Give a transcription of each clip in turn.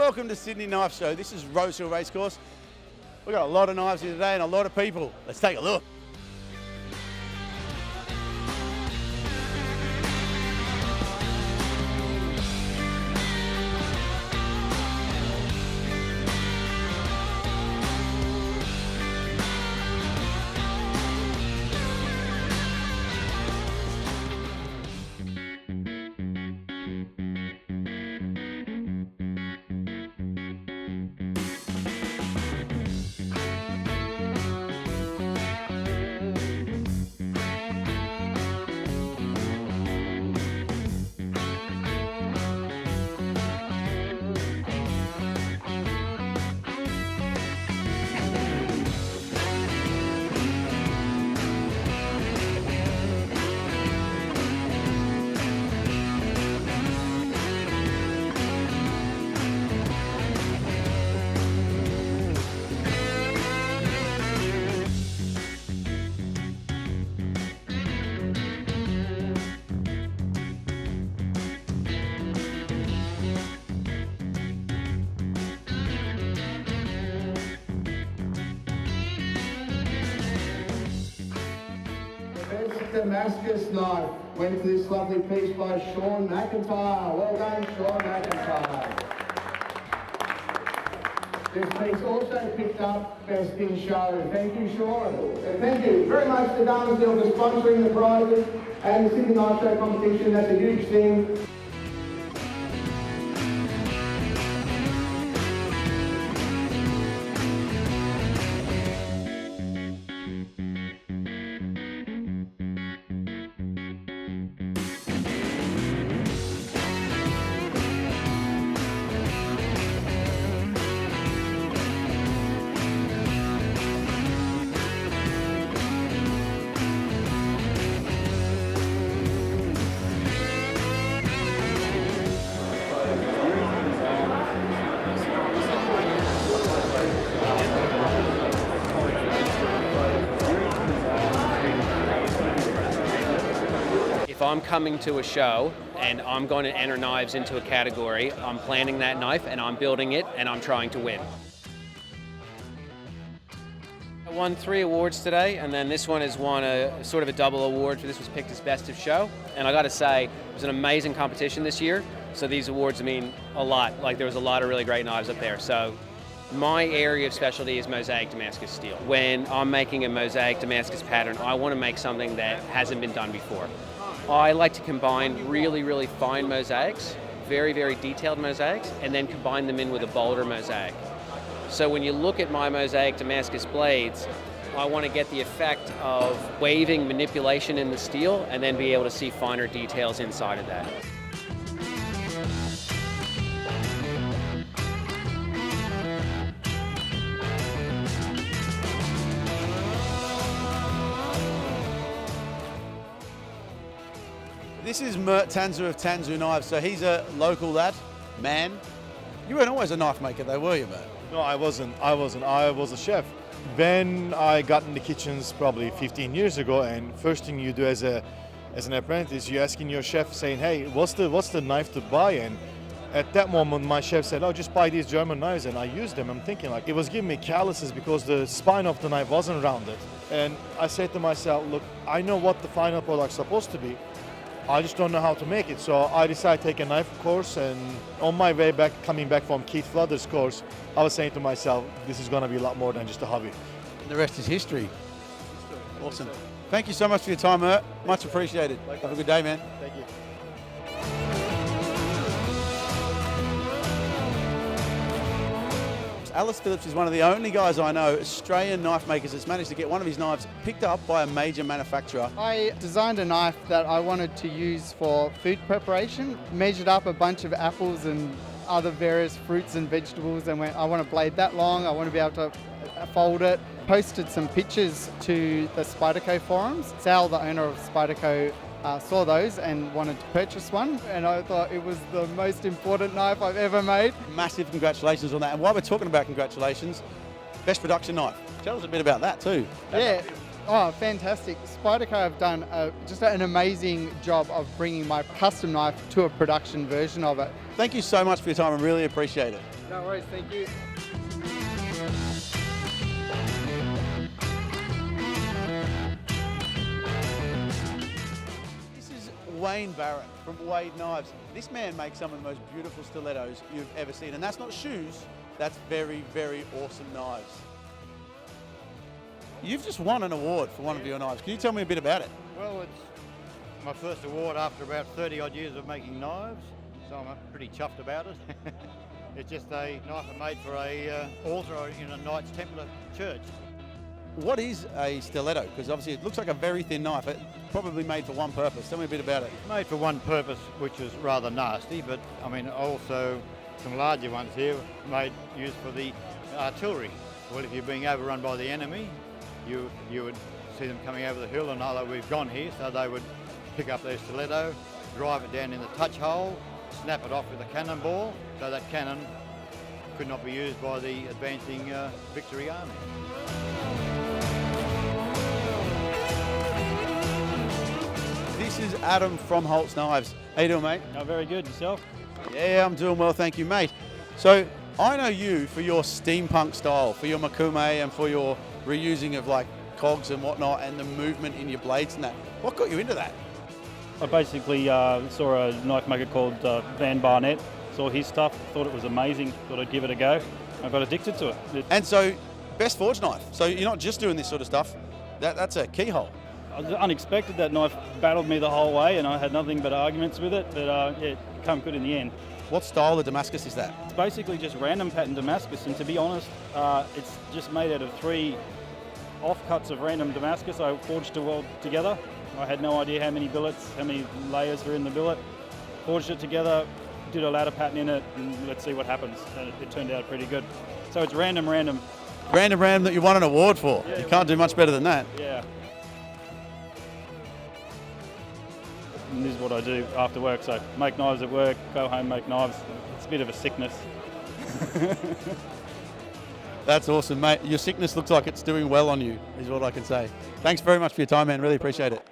Welcome to Sydney Knife Show. This is Rosehill Racecourse. We've got a lot of knives here today and a lot of people. Let's take a look. Damascus knife went to this lovely piece by Sean McIntyre. Well done, Sean McIntyre. This piece also picked up Best in Show. Thank you, Sean. Thank you very much to Damascus for sponsoring the prizes and the Sydney Knife Show competition. That's a huge thing. If I'm coming to a show and I'm going to enter knives into a category, I'm planning that knife and I'm building it and I'm trying to win. I won 3 awards today, and then this one has won a sort of a double award. This was picked as Best of Show, and I got to say, it was an amazing competition this year, so these awards mean a lot. Like, there was a lot of really great knives up there. So my area of specialty is mosaic Damascus steel. When I'm making a mosaic Damascus pattern, I want to make something that hasn't been done before. I like to combine really, really fine mosaics, very, very detailed mosaics, and then combine them in with a bolder mosaic. So when you look at my mosaic Damascus blades, I want to get the effect of waving manipulation in the steel and then be able to see finer details inside of that. This is Mert Tanzu of Tanzu Knives. So he's a local lad, man. You weren't always a knife maker though, were you, Mert? No, I wasn't. I was a chef. When I got in the kitchens probably 15 years ago, and first thing you do as an apprentice, you're asking your chef saying, hey, what's the knife to buy? And at that moment, my chef said, oh, just buy these German knives, and I used them. I'm thinking like, it was giving me calluses because the spine of the knife wasn't rounded. And I said to myself, look, I know what the final product's supposed to be. I just don't know how to make it. So I decided to take a knife course, and on my way back, coming back from Keith Flutter's course, I was saying to myself, this is going to be a lot more than just a hobby. The rest is history. Awesome. Thank you so much for your time, Mert. Much appreciated. Have a good day, man. Thank you. Alice Phillips is one of the only guys I know, Australian knife makers, that's managed to get one of his knives picked up by a major manufacturer. I designed a knife that I wanted to use for food preparation, measured up a bunch of apples and other various fruits and vegetables and went, I want a blade that long, I want to be able to fold it. Posted some pictures to the Spyderco forums. Sal, the owner of Spyderco, saw those and wanted to purchase one, and I thought it was the most important knife I've ever made. Massive congratulations on that. And while we're talking about congratulations, best production knife. Tell us a bit about that too. Yeah, oh, fantastic. Spyderco have done just an amazing job of bringing my custom knife to a production version of it. Thank you so much for your time. I really appreciate it. No worries, thank you. This is Wayne Barrett from Wade Knives. This man makes some of the most beautiful stilettos you've ever seen. And that's not shoes, that's very, very awesome knives. You've just won an award for one of your knives. Can you tell me a bit about it? Well, it's my first award after about 30 odd years of making knives, so I'm pretty chuffed about it. It's just a knife I made for a altar in a Knights Templar church. What is a stiletto? Because obviously it looks like a very thin knife. It's probably made for one purpose. Tell me a bit about it. Made for one purpose, which is rather nasty, but I mean also some larger ones here used for the artillery. Well, if you're being overrun by the enemy, you would see them coming over the hill, and although we've gone here, so they would pick up their stiletto, drive it down in the touch hole, snap it off with a cannonball, so that cannon could not be used by the advancing victory army. This is Adam from Holtz Knives. How you doing, mate? Oh, very good. Yourself? Yeah, I'm doing well, thank you, mate. So I know you for your steampunk style, for your makume and for your reusing of like cogs and whatnot and the movement in your blades and that. What got you into that? I basically saw a knife maker called Van Barnett, saw his stuff, thought it was amazing, thought I'd give it a go. I got addicted to it. And so, best forge knife. So you're not just doing this sort of stuff, that's a keyhole. I was unexpected. That knife battled me the whole way and I had nothing but arguments with it, but yeah, it came good in the end. What style of Damascus is that? It's basically just random pattern Damascus, and to be honest, it's just made out of 3 offcuts of random Damascus. I forged it all together. I had no idea how many billets, how many layers were in the billet. Forged it together, did a ladder pattern in it, and let's see what happens. And it turned out pretty good. So it's random. Random that you won an award for. Yeah, you can't do much better than that. Yeah. And this is what I do after work. So make knives at work, go home, make knives. It's a bit of a sickness. That's awesome, mate. Your sickness looks like it's doing well on you, is what I can say. Thanks very much for your time, man. Really appreciate it.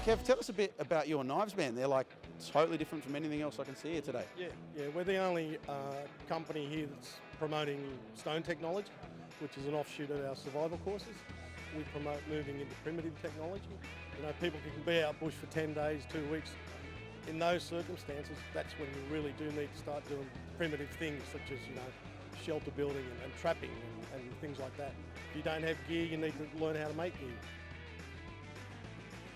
Kev, tell us a bit about your knives, man. They're like totally different from anything else I can see here today. Yeah, we're the only company here that's promoting stone technology, which is an offshoot of our survival courses. We promote moving into primitive technology. You know, people can be out bush for 10 days, 2 weeks. In those circumstances, that's when you really do need to start doing primitive things such as, you know, shelter building and trapping and things like that. If you don't have gear, you need to learn how to make gear.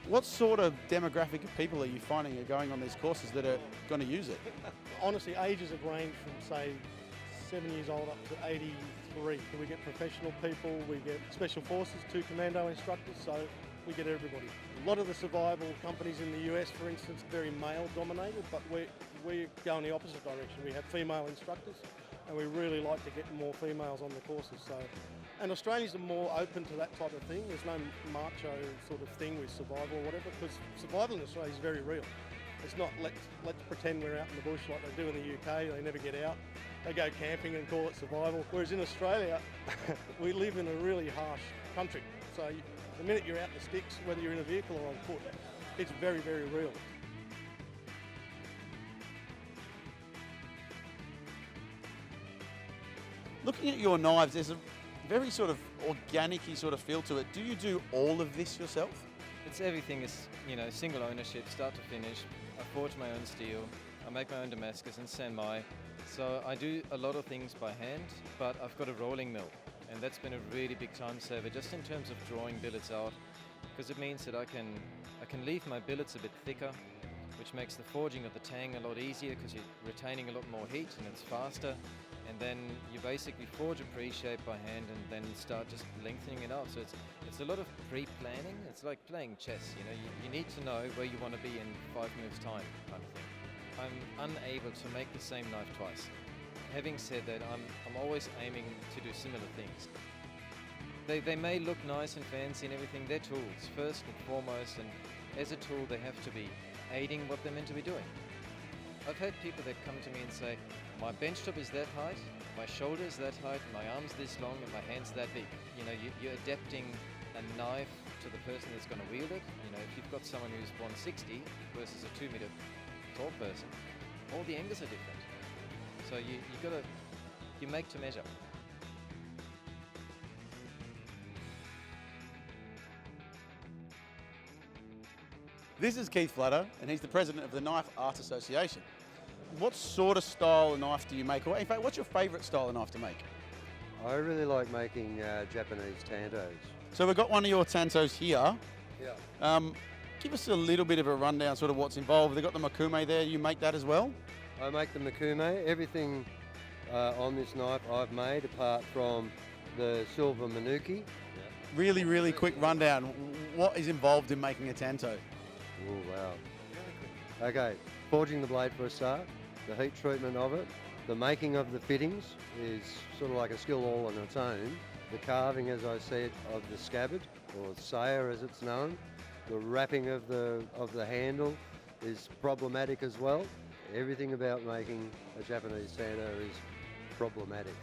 What sort of demographic of people are you finding are going on these courses that are going to use it? Honestly, ages have ranged from, say, 7 years old up to 83. We get professional people, we get special forces, 2 commando instructors, so we get everybody. A lot of the survival companies in the US, for instance, are very male dominated, but we go in the opposite direction. We have female instructors, and we really like to get more females on the courses. So, and Australians are more open to that type of thing. There's no macho sort of thing with survival or whatever, because survival in Australia is very real. It's not let's pretend we're out in the bush like they do in the UK. They never get out. they go camping and call it survival. Whereas in Australia, we live in a really harsh country. So the minute you're out in the sticks, whether you're in a vehicle or on foot, it's very, very real. Looking at your knives, there's a very sort of organic-y sort of feel to it. Do you do all of this yourself? It's everything is, single ownership, start to finish. I forge my own steel, I make my own Damascus and semi. So I do a lot of things by hand, but I've got a rolling mill, and that's been a really big time saver just in terms of drawing billets out, because it means that I can leave my billets a bit thicker, which makes the forging of the tang a lot easier because you're retaining a lot more heat and it's faster. And then you basically forge a pre-shape by hand and then start just lengthening it out. So it's a lot of pre-planning. It's like playing chess, you need to know where you want to be in 5 minutes time kind of thing. I'm unable to make the same knife twice. Having said that, I'm always aiming to do similar things. They may look nice and fancy and everything, they're tools first and foremost, and as a tool they have to be aiding what they're meant to be doing. I've had people that come to me and say, my bench top is that height, my shoulder is that height, my arm's this long and my hand's that big. You're adapting a knife to the person that's going to wield it. If you've got someone who's 160 versus a 2 meter tall person, all the angles are different. So you make to measure. This is Keith Flutter, and he's the president of the Knife Art Association. What sort of style of knife do you make? Or in fact, what's your favourite style of knife to make? I really like making Japanese tantos. So we've got one of your tantos here. Yeah. Give us a little bit of a rundown, sort of what's involved. They've got the makume there. You make that as well? I make the makume. Everything on this knife I've made, apart from the silver manuki. Really, really quick rundown. What is involved in making a tanto? Oh, wow. Okay, forging the blade for a start, the heat treatment of it, the making of the fittings is sort of like a skill all on its own. The carving, as I said, of the scabbard, or saya as it's known. The wrapping of the handle is problematic as well. Everything about making a Japanese tanto is problematic.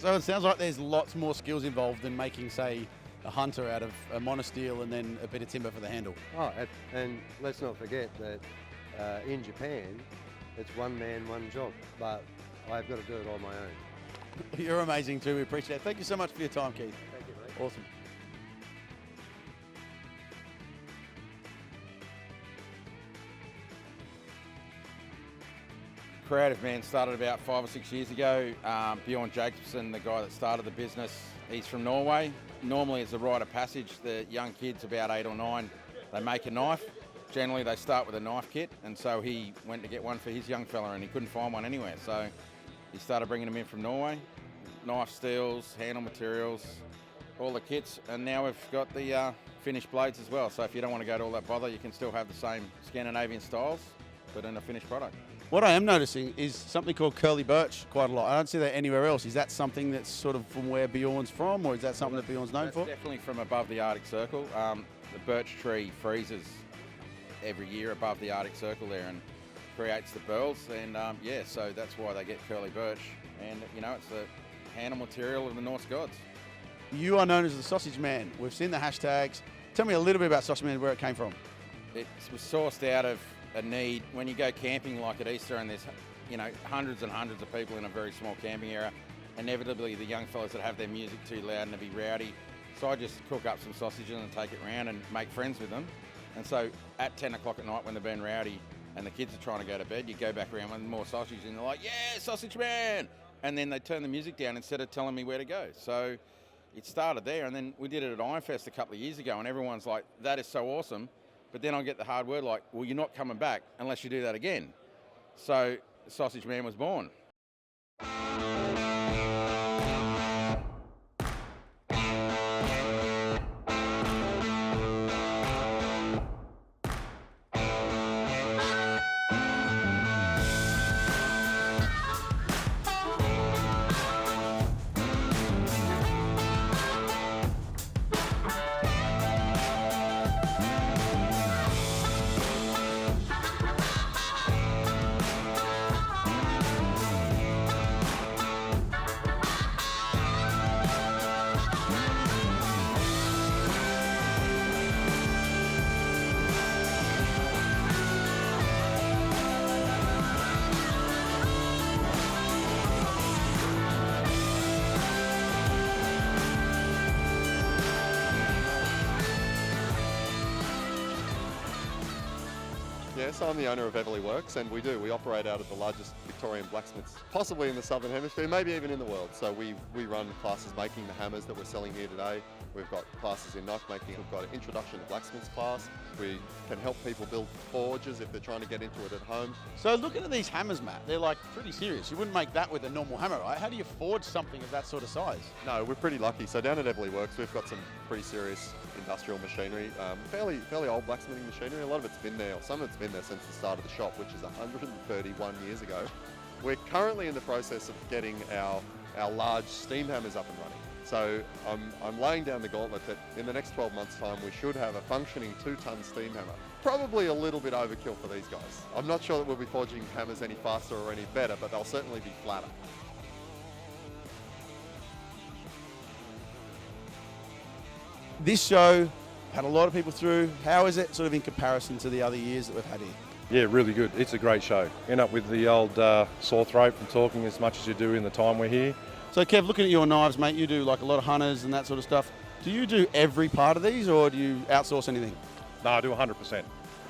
So it sounds like there's lots more skills involved than making, say, a hunter out of a monosteel and then a bit of timber for the handle. Oh, and let's not forget that in Japan, it's one man, one job, but I've got to do it on my own. You're amazing too, we appreciate it. Thank you so much for your time, Keith. Thank you, mate. Awesome. Creative Man started about 5 or 6 years ago. Bjorn Jacobsen, the guy that started the business, he's from Norway. Normally it's a rite of passage. The young kids, about 8 or 9, they make a knife. Generally they start with a knife kit, and so he went to get one for his young fella and he couldn't find one anywhere. So he started bringing them in from Norway. Knife steels, handle materials, all the kits, and now we've got the finished blades as well. So if you don't want to go to all that bother, you can still have the same Scandinavian styles, but in a finished product. What I am noticing is something called curly birch quite a lot. I don't see that anywhere else. Is that something that's sort of from where Bjorn's from, or is that something that Bjorn's known for? Definitely from above the Arctic Circle. The birch tree freezes every year above the Arctic Circle there and creates the burls, and yeah, so that's why they get curly birch. And it's the handle material of the Norse gods. You are known as the Sausage Man. We've seen the hashtags. Tell me a little bit about Sausage Man, where it came from. It was sourced out of a need. When you go camping like at Easter and there's hundreds and hundreds of people in a very small camping area, inevitably the young fellas that have their music too loud and to be rowdy, so I just cook up some sausages and take it around and make friends with them. And so at 10 o'clock at night when they're being rowdy and the kids are trying to go to bed, you go back around with more sausage and they're like, yeah, Sausage Man! And then they turn the music down instead of telling me where to go. So it started there, and then we did it at Ironfest a couple of years ago, and everyone's like, that is so awesome. But then I get the hard word like, well, you're not coming back unless you do that again. So Sausage Man was born. Yeah, so I'm the owner of Everly Works, and we operate out of the largest Victorian blacksmiths, possibly in the Southern Hemisphere, maybe even in the world. So we run classes making the hammers that we're selling here today. We've got classes in knife making. We've got an introduction to blacksmiths class. We can help people build forges if they're trying to get into it at home. So looking at these hammers, Matt, they're like pretty serious. You wouldn't make that with a normal hammer, right? How do you forge something of that sort of size? No, we're pretty lucky. So down at Everly Works, we've got some pretty serious industrial machinery, fairly old blacksmithing machinery. A lot of it's been there, or some of it's been there since the start of the shop, which is 131 years ago. We're currently in the process of getting our large steam hammers up and running. So I'm laying down the gauntlet that in the next 12 months' time we should have a functioning 2-ton steam hammer. Probably a little bit overkill for these guys. I'm not sure that we'll be forging hammers any faster or any better, but they'll certainly be flatter. This show had a lot of people through. How is it sort of in comparison to the other years that we've had here? Yeah, really good. It's a great show. End up with the old sore throat from talking as much as you do in the time we're here. So Kev, looking at your knives, mate, you do like a lot of hunters and that sort of stuff. Do you do every part of these, or do you outsource anything? No, I do 100%.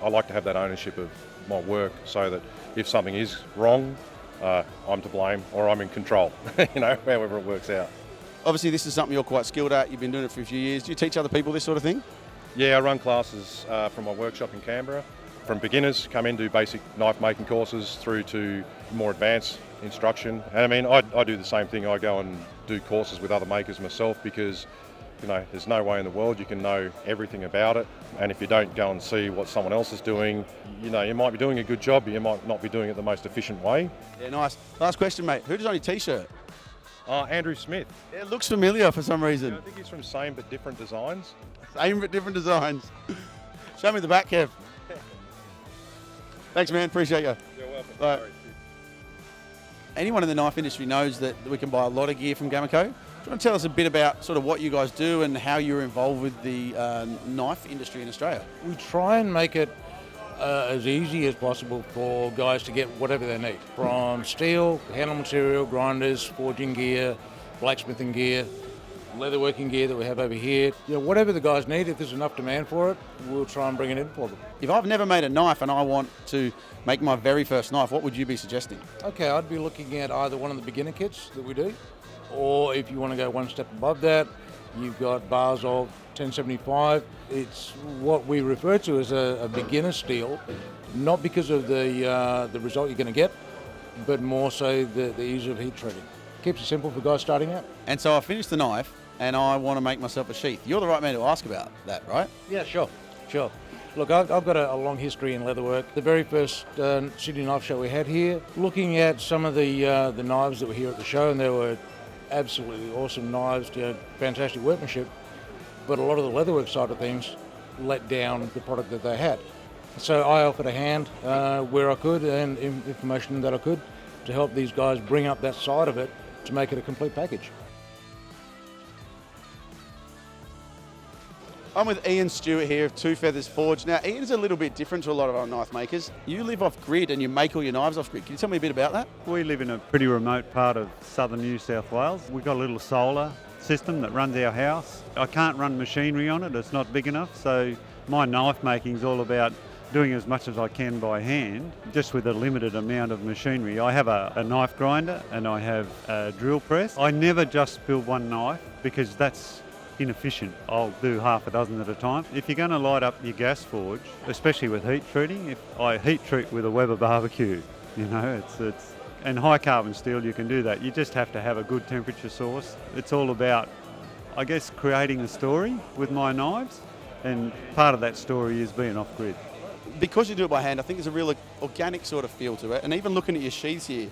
I like to have that ownership of my work so that if something is wrong, I'm to blame or I'm in control, however it works out. Obviously, this is something you're quite skilled at. You've been doing it for a few years. Do you teach other people this sort of thing? Yeah, I run classes from my workshop in Canberra. From beginners, come in, do basic knife making courses through to more advanced instruction. And I mean, I do the same thing. I go and do courses with other makers myself because, there's no way in the world you can know everything about it. And if you don't go and see what someone else is doing, you might be doing a good job, but you might not be doing it the most efficient way. Yeah, nice. Last question, mate. Who designed your T-shirt? Andrew Smith. Yeah, it looks familiar for some reason. Yeah, I think he's from Same but Different Designs. Same but different designs. Show me the back, Kev. Thanks, man. Appreciate you. You're welcome. Right. Anyone in the knife industry knows that we can buy a lot of gear from Gamaco. Do you want to tell us a bit about sort of what you guys do and how you're involved with the knife industry in Australia? We try and make it as easy as possible for guys to get whatever they need, from steel, handle material, grinders, forging gear, blacksmithing gear, leatherworking gear that we have over here. Whatever the guys need, if there's enough demand for it, we'll try and bring it in for them. If I've never made a knife and I want to make my very first knife, what would you be suggesting? Okay, I'd be looking at either one of the beginner kits that we do, or if you want to go one step above that, you've got bars of 1075. It's what we refer to as a beginner steel, not because of the result you're going to get, but more so the ease of heat treating. Keeps it simple for guys starting out. And so I finished the knife and I want to make myself a sheath. You're the right man to ask about that, right? Yeah, sure. Look, I've got a long history in leatherwork. The very first Sydney Knife Show we had here, looking at some of the knives that were here at the show, and there were absolutely awesome knives, fantastic workmanship, but a lot of the leatherwork side of things let down the product that they had. So I offered a hand where I could and information that I could to help these guys bring up that side of it to make it a complete package. I'm with Ian Stewart here of Two Feathers Forge. Now, Ian's a little bit different to a lot of our knife makers. You live off grid and you make all your knives off grid. Can you tell me a bit about that? We live in a pretty remote part of southern New South Wales. We've got a little solar system that runs our house. I can't run machinery on it, it's not big enough, so my knife making is all about doing as much as I can by hand, just with a limited amount of machinery. I have a knife grinder and I have a drill press. I never just build one knife because that's inefficient. I'll do half a dozen at a time. If you're going to light up your gas forge, especially with heat treating, if I heat treat with a Weber barbecue, it's and high carbon steel, you can do that. You just have to have a good temperature source. It's all about, I guess, creating a story with my knives, and part of that story is being off grid. Because you do it by hand, I think there's a real organic sort of feel to it. And even looking at your sheaths here,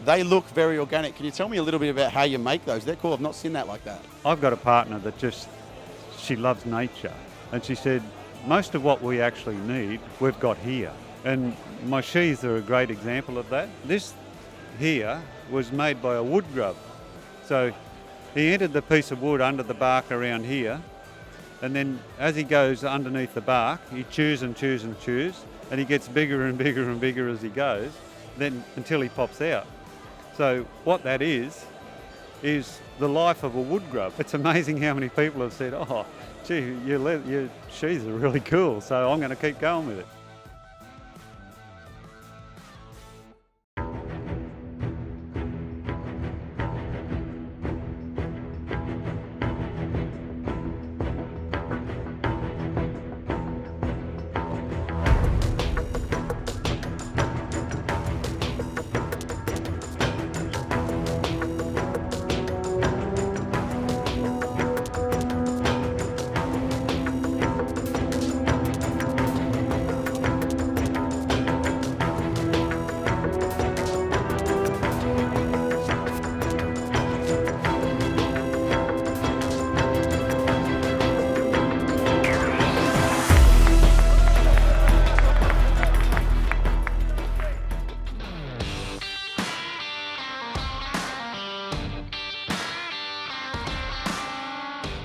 they look very organic. Can you tell me a little bit about how you make those? They're cool. I've not seen that like that. I've got a partner that she loves nature. And she said, most of what we actually need, we've got here. And my sheaths are a great example of that. This here was made by a wood grub. So he entered the piece of wood under the bark around here. And then as he goes underneath the bark, he chews and chews and chews. And he gets bigger and bigger and bigger as he goes, then until he pops out. So what that is the life of a wood grub. It's amazing how many people have said, oh, gee, your sheaths are really cool, so I'm going to keep going with it.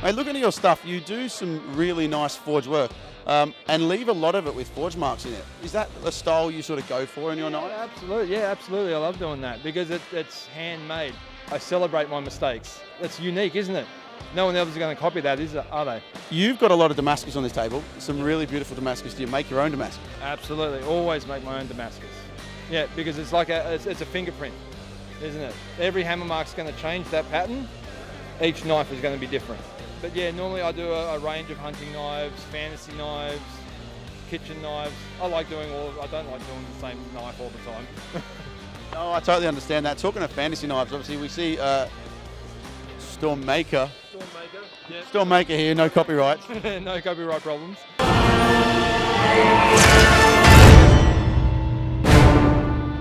Hey, looking at your stuff, you do some really nice forge work and leave a lot of it with forge marks in it. Is that a style you sort of go for in your knife? Absolutely, yeah, absolutely. I love doing that because it's handmade. I celebrate my mistakes. It's unique, isn't it? No one else is going to copy that, are they? You've got a lot of Damascus on this table, some really beautiful Damascus. Do you make your own Damascus? Absolutely, always make my own Damascus. Yeah, because it's like it's a fingerprint, isn't it? Every hammer mark's going to change that pattern. Each knife is going to be different. But yeah, normally I do a range of hunting knives, fantasy knives, kitchen knives. I like doing I don't like doing the same knife all the time. Oh, I totally understand that. Talking of fantasy knives, obviously we see Stormmaker. Yeah. Stormmaker here, no copyright. No copyright problems.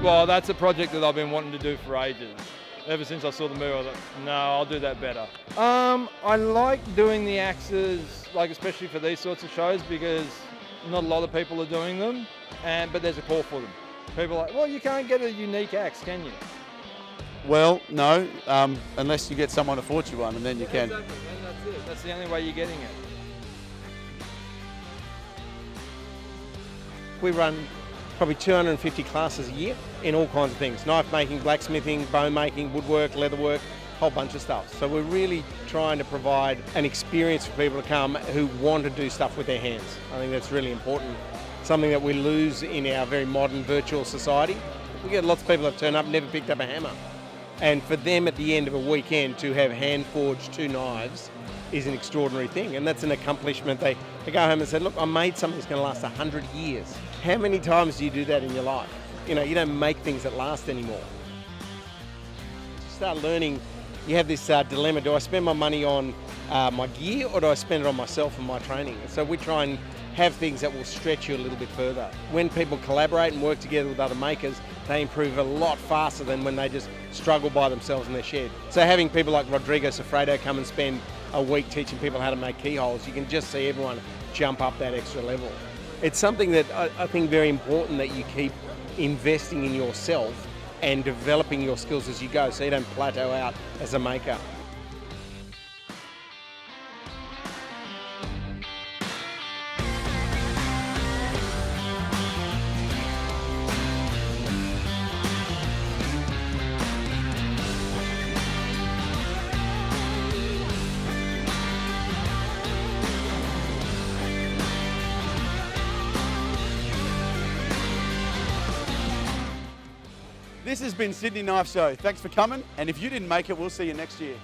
Well, that's a project that I've been wanting to do for ages. Ever since I saw the movie, I thought, no, I'll do that better. I like doing the axes, like especially for these sorts of shows, because not a lot of people are doing them, but there's a call for them. People are like, well, you can't get a unique axe, can you? Well, no, unless you get someone to forge you one, and then you can. Exactly, and that's it. That's the only way you're getting it. We run probably 250 classes a year in all kinds of things. Knife making, blacksmithing, bone making, woodwork, leatherwork, a whole bunch of stuff. So we're really trying to provide an experience for people to come who want to do stuff with their hands. I think that's really important. Something that we lose in our very modern virtual society. We get lots of people that turn up and never picked up a hammer. And for them at the end of a weekend to have hand-forged 2 knives is an extraordinary thing. And that's an accomplishment. They go home and say, look, I made something that's going to last 100 years. How many times do you do that in your life? You know, you don't make things that last anymore. You start learning, you have this dilemma, do I spend my money on my gear or do I spend it on myself and my training? And so we try and have things that will stretch you a little bit further. When people collaborate and work together with other makers, they improve a lot faster than when they just struggle by themselves in their shed. So having people like Rodrigo Sofredo come and spend a week teaching people how to make keyholes, you can just see everyone jump up that extra level. It's something that I think very important that you keep investing in yourself and developing your skills as you go so you don't plateau out as a maker. This has been Sydney Knife Show. Thanks for coming, and if you didn't make it, we'll see you next year.